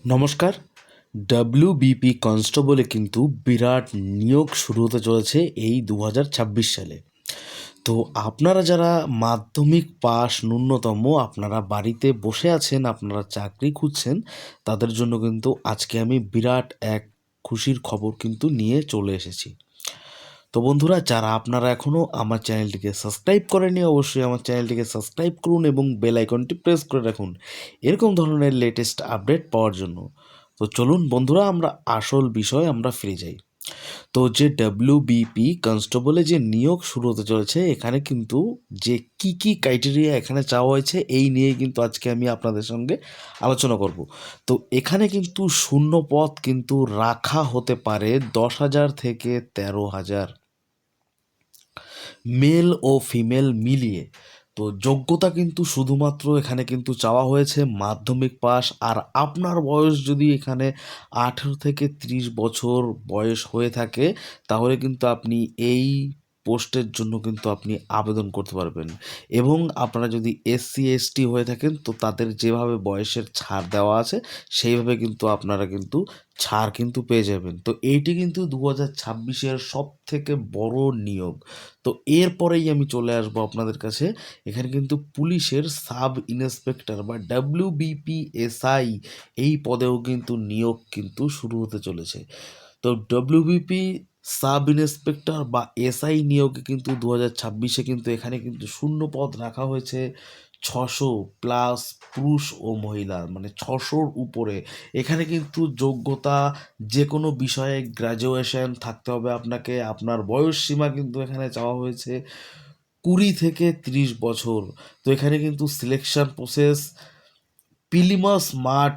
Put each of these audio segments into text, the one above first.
নমস্কার। ডব্লিউবিপি কনস্টেবলে কিন্তু বিরাট নিয়োগ শুরু হতে চলেছে এই 2026 সালে। তো আপনারা যারা মাধ্যমিক পাশ ন্যূনতম আপনারা বাড়িতে বসে আছেন, আপনারা চাকরি খুঁজছেন, তাদের জন্য কিন্তু আজকে আমি বিরাট এক খুশির খবর কিন্তু নিয়ে চলে এসেছি। তো বন্ধুরা, যারা আপনারা এখনও আমার চ্যানেলটিকে সাবস্ক্রাইব করেননি, অবশ্যই আমার চ্যানেলটিকে সাবস্ক্রাইব করুন এবং বেল আইকনটি প্রেস করে রাখুন এরকম ধরনের লেটেস্ট আপডেট পাওয়ার জন্য। তো চলুন বন্ধুরা, আমরা আসল বিষয়ে আমরা ফিরে যাই। তো যে ডব্লিউবিপি কনস্টেবলে যে নিয়োগ শুরু হতে চলেছে, এখানে কিন্তু যে কি ক্রাইটেরিয়া এখানে চাওয়া হয়েছে এই নিয়ে কিন্তু আজকে আমি আপনাদের সঙ্গে আলোচনা করব। তো এখানে কিন্তু শূন্য পদ কিন্তু রাখা হতে পারে 10,000 থেকে 13,000, মেল ও ফিমেল মিলিয়ে। তো যোগ্যতা কিন্তু শুধুমাত্র এখানে কিন্তু চাওয়া হয়েছে মাধ্যমিক পাস, আর আপনার বয়স যদি এখানে 18 থেকে 30 বছর বয়স হয়ে থাকে, তাহলে কিন্তু আপনি এই পোস্টের জন্য কিন্তু আপনি আবেদন করতে পারবেন। এবং আপনারা যদি SC ST হয়ে থাকেন, তো তাদের যেভাবে বয়সের ছাড় দেওয়া আছে সেইভাবে কিন্তু আপনারা কিন্তু ছাড় কিন্তু পেয়ে যাবেন। তো এইটি কিন্তু 2026-এর সব থেকে বড় নিয়োগ। তো এরপরেই আমি চলে আসবো আপনাদের কাছে। এখানে কিন্তু পুলিশের সাব ইন্সপেক্টর বা WBPSI এই পদেও কিন্তু নিয়োগ কিন্তু শুরু হতে চলেছে। তো ডব্লিউবিপি সাব ইন্সপেক্টর বা SI নিয়োগে কিন্তু 2026-এ কিন্তু এখানে কিন্তু শূন্য পদ রাখা হয়েছে 600 প্লাস, পুরুষ ও মহিলার মানে 600-র উপরে। এখানে কিন্তু যোগ্যতা যে কোনো বিষয়ে গ্র্যাজুয়েশন থাকতে হবে আপনাকে। আপনার বয়স সীমা কিন্তু এখানে চাওয়া হয়েছে 20 থেকে 30 বছর। তো এখানে কিন্তু সিলেকশন প্রসেস প্রিলিমাস, মাঠ,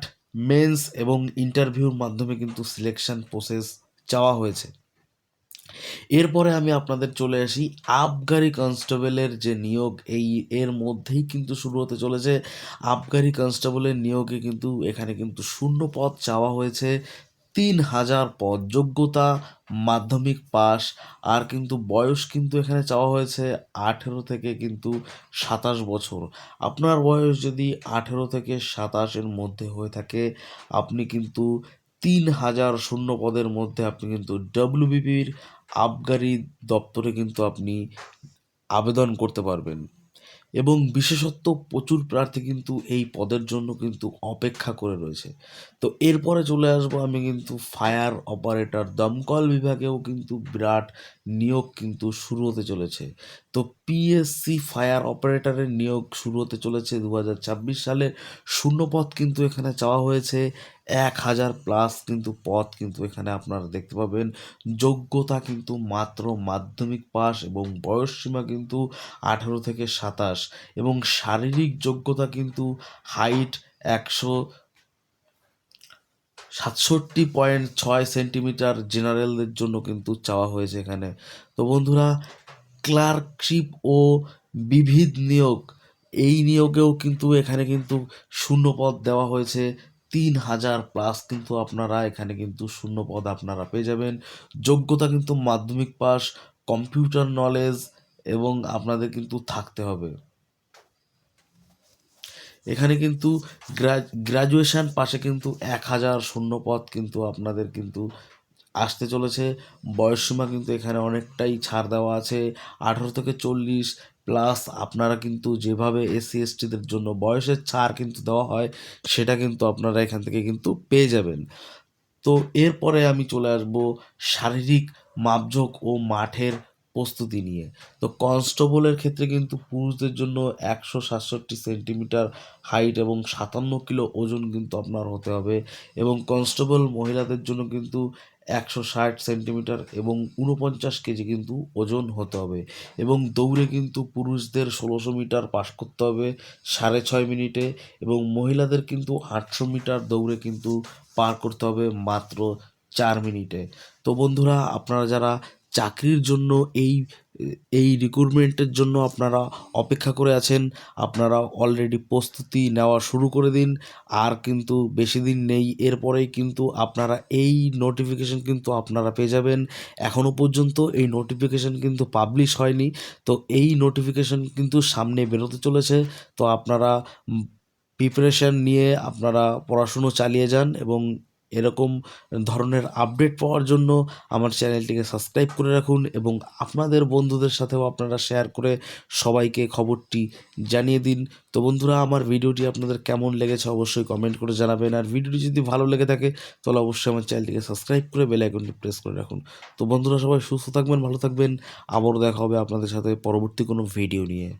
মেন্স এবং ইন্টারভিউর মাধ্যমে কিন্তু সিলেকশন প্রসেস চাওয়া হয়েছে। এরপরে আমি আপনাদের চলে আসি আবগারি কনস্টেবলের যে নিয়োগ, এর মধ্যেই কিন্তু শুরু হতে চলেছে। আবগারি কনস্টেবলের নিয়োগে কিন্তু এখানে কিন্তু শূন্য পদ চাওয়া হয়েছে 3,000 পদ। যোগ্যতা মাধ্যমিক পাস, আর কিন্তু বয়স কিন্তু এখানে চাওয়া হয়েছে 18 থেকে কিন্তু 27 বছর। আপনার বয়স যদি 18 থেকে 27-এর মধ্যে হয়ে থাকে, আপনি কিন্তু 3,000 শূন্য পদের মধ্যে আপনি কিন্তু ডব্লিউবিপির আবগারি দপ্তরে কিন্তু আপনি আবেদন করতে পারবেন। এবং বিশেষত্ব প্রচুর প্রার্থী কিন্তু এই পদের জন্য কিন্তু অপেক্ষা করে রয়েছে। তো এরপরে চলে আসবো আমি কিন্তু ফায়ার অপারেটর, দমকল বিভাগেও কিন্তু বিরাট নিয়োগ কিন্তু শুরু হতে চলেছে। তো PSC ফায়ার অপারেটরের নিয়োগ শুরু হতে চলেছে 2026 সালে। শূন্যপদ কিন্তু এখানে চাওয়া হয়েছে 1,000 প্লাস কিন্তু পদ কিন্তু এখানে আপনারা দেখতে পাবেন। যোগ্যতা কিন্তু মাত্র মাধ্যমিক পাস এবং বয়স সীমা কিন্তু 18 থেকে 27, এবং শারীরিক যোগ্যতা কিন্তু হাইট 167.6 সেন্টিমিটার জেনারেলদের জন্য কিন্তু চাওয়া হয়েছে এখানে। তো বন্ধুরা, ক্লার্কশিপ ও বিবিধ নিয়োগ, এই নিয়োগেও কিন্তু এখানে কিন্তু শূন্য পদ দেওয়া হয়েছে 3,000 প্লাস কিন্তু আপনারা এখানে কিন্তু শূন্য পদ আপনারা পেয়ে যাবেন। যোগ্যতা কিন্তু মাধ্যমিক পাস, কম্পিউটার নলেজ এবং আপনাদের কিন্তু থাকতে হবে। এখানে কিন্তু গ্র্যাজুয়েশন পাশে কিন্তু 1,000 শূন্যপদ কিন্তু আপনাদের কিন্তু আসতে চলেছে। বয়সসীমা কিন্তু এখানে অনেকটাই ছাড় দেওয়া আছে, 18 থেকে 40 প্লাস। আপনারা কিন্তু যেভাবে SC STদের জন্য বয়সের ছাড় কিন্তু দেওয়া হয়, সেটা কিন্তু আপনারা এখান থেকে কিন্তু পেয়ে যাবেন। তো এরপরে আমি চলে আসবো শারীরিক মাপঝোঁক ও মাঠের প্রস্তুতি নিয়ে। তো কনস্টেবলের ক্ষেত্রে কিন্তু পুরুষদের জন্য 167 সেন্টিমিটার হাইট এবং 57 কিলো ওজন কিন্তু আপনার হতে হবে। এবং কনস্টেবল মহিলাদের জন্য কিন্তু 160 সেন্টিমিটার এবং 49 কেজি কিন্তু ওজন হতে হবে। এবং দৌড়ে কিন্তু পুরুষদের 1600 মিটার পাস করতে হবে 6.5 মিনিটে, এবং মহিলাদের কিন্তু 800 মিটার দৌড়ে কিন্তু পার করতে হবে মাত্র 4 মিনিটে। তো বন্ধুরা, আপনারা যারা চাকরির জন্য এই এই রিক্রুটমেন্টের জন্য আপনারা অপেক্ষা করে আছেন, আপনারা অলরেডি প্রস্তুতি নেওয়া শুরু করে দিন। আর কিন্তু বেশি দিন নেই, এরপরেই কিন্তু আপনারা এই নোটিফিকেশন কিন্তু আপনারা পেয়ে যাবেন। এখনও পর্যন্ত এই নোটিফিকেশন কিন্তু পাবলিশ হয়নি। তো এই নোটিফিকেশন কিন্তু সামনে বেরোতে চলেছে। তো আপনারা প্রিপারেশান নিয়ে আপনারা পড়াশুনো চালিয়ে যান এবং এরকম ধরনের আপডেট পাওয়ার জন্য আমার চ্যানেলটিকে সাবস্ক্রাইব করে রাখুন এবং আপনাদের বন্ধুদের সাথেও আপনারা শেয়ার করে সবাইকে খবরটি জানিয়ে দিন। তো বন্ধুরা, আমার ভিডিওটি আপনাদের কেমন লেগেছে অবশ্যই কমেন্ট করে জানাবেন, আর ভিডিওটি যদি ভালো লেগে থাকে তাহলে অবশ্যই আমার চ্যানেলটিকে সাবস্ক্রাইব করে বেল আইকনটি প্রেস করে রাখুন। তো বন্ধুরা, সবাই সুস্থ থাকবেন, ভালো থাকবেন। আবারও দেখা হবে আপনাদের সাথে পরবর্তী কোনো ভিডিও নিয়ে।